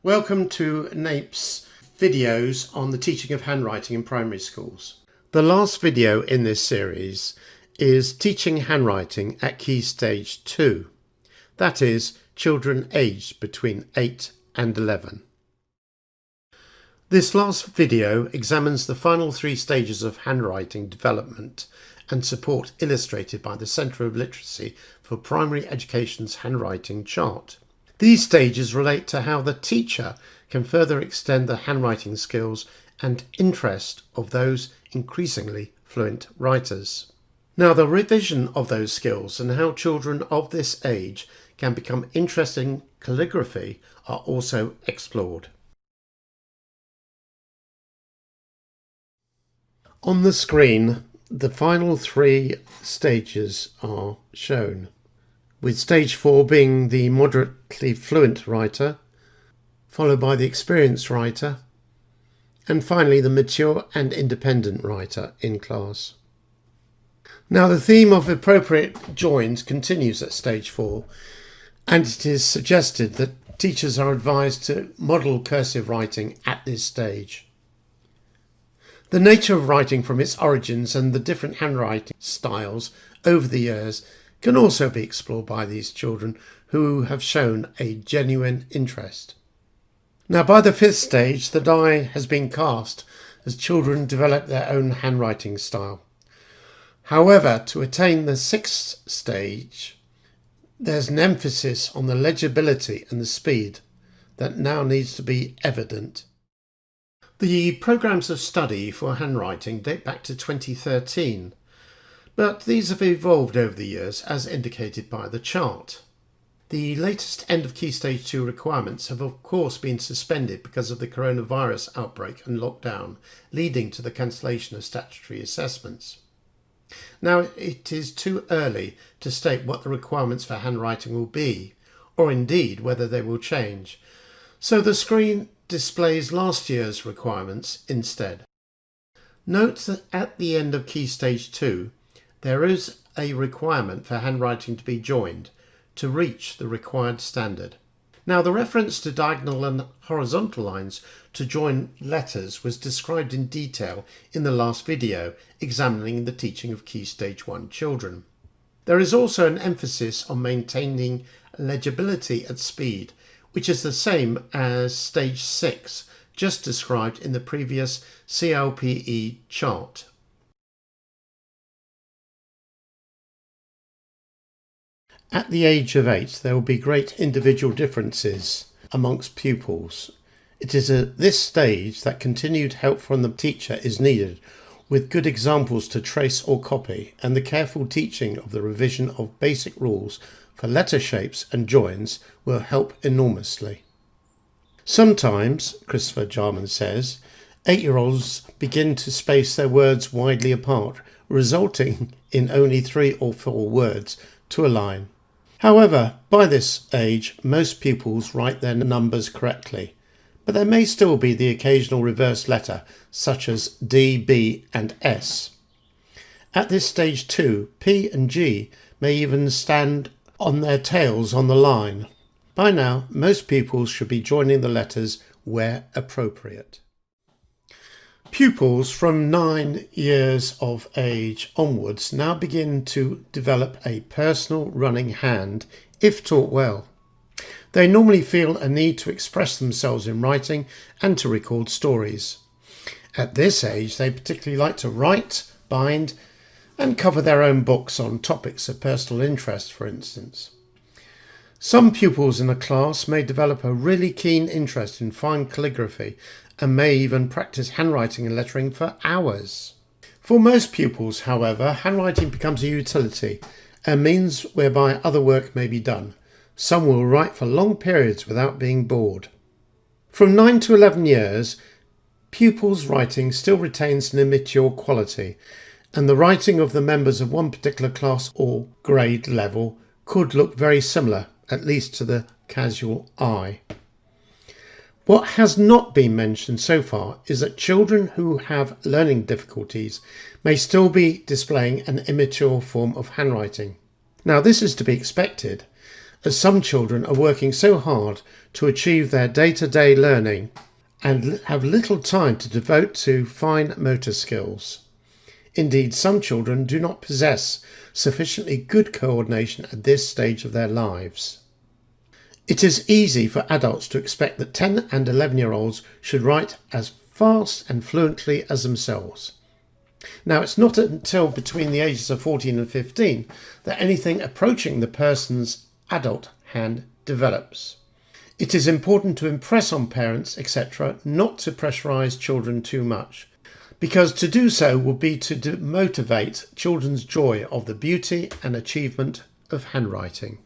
Welcome to NAPE's videos on the teaching of handwriting in primary schools. The last video in this series is teaching handwriting at Key Stage 2, that is, children aged between 8 and 11. This last video examines the final 3 stages of handwriting development and support illustrated by the Centre of Literacy for Primary Education's handwriting chart. These stages relate to how the teacher can further extend the handwriting skills and interest of those increasingly fluent writers. Now, the revision of those skills and how children of this age can become interested in calligraphy are also explored. On the screen, the final 3 stages are shown, with stage 4 being the moderately fluent writer, followed by the experienced writer, and finally the mature and independent writer in class. Now, the theme of appropriate joins continues at stage 4, and it is suggested that teachers are advised to model cursive writing at this stage. The nature of writing from its origins and the different handwriting styles over the years can also be explored by these children who have shown a genuine interest. Now, by the 5th stage, the die has been cast as children develop their own handwriting style. However, to attain the 6th stage, there's an emphasis on the legibility and the speed that now needs to be evident. The programmes of study for handwriting date back to 2013, but these have evolved over the years as indicated by the chart. The latest end of Key Stage 2 requirements have of course been suspended because of the coronavirus outbreak and lockdown, leading to the cancellation of statutory assessments. Now, it is too early to state what the requirements for handwriting will be, or indeed whether they will change, so the screen displays last year's requirements instead. Note that at the end of Key Stage 2, there is a requirement for handwriting to be joined to reach the required standard. Now, the reference to diagonal and horizontal lines to join letters was described in detail in the last video examining the teaching of Key Stage 1 children. There is also an emphasis on maintaining legibility at speed, which is the same as Stage 6, just described in the previous CLPE chart. At the age of 8, there will be great individual differences amongst pupils. It is at this stage that continued help from the teacher is needed, with good examples to trace or copy, and the careful teaching of the revision of basic rules for letter shapes and joins will help enormously. Sometimes, Christopher Jarman says, 8-year-olds begin to space their words widely apart, resulting in only 3 or 4 words to a line. However, by this age, most pupils write their numbers correctly, but there may still be the occasional reversed letter, such as D, B and S. At this stage too, P and G may even stand on their tails on the line. By now, most pupils should be joining the letters where appropriate. Pupils from 9 years of age onwards now begin to develop a personal running hand if taught well. They normally feel a need to express themselves in writing and to record stories. At this age, they particularly like to write, bind, and cover their own books on topics of personal interest, for instance. Some pupils in a class may develop a really keen interest in fine calligraphy and may even practice handwriting and lettering for hours. For most pupils, however, handwriting becomes a utility, a means whereby other work may be done. Some will write for long periods without being bored. From 9 to 11 years, pupils' writing still retains an immature quality, and the writing of the members of one particular class or grade level could look very similar, at least to the casual eye. What has not been mentioned so far is that children who have learning difficulties may still be displaying an immature form of handwriting. Now, this is to be expected, as some children are working so hard to achieve their day-to-day learning and have little time to devote to fine motor skills. Indeed, some children do not possess sufficiently good coordination at this stage of their lives. It is easy for adults to expect that 10 and 11-year-olds should write as fast and fluently as themselves. Now, it's not until between the ages of 14 and 15 that anything approaching the person's adult hand develops. It is important to impress on parents, etc., not to pressurise children too much, because to do so will be to demotivate children's joy of the beauty and achievement of handwriting.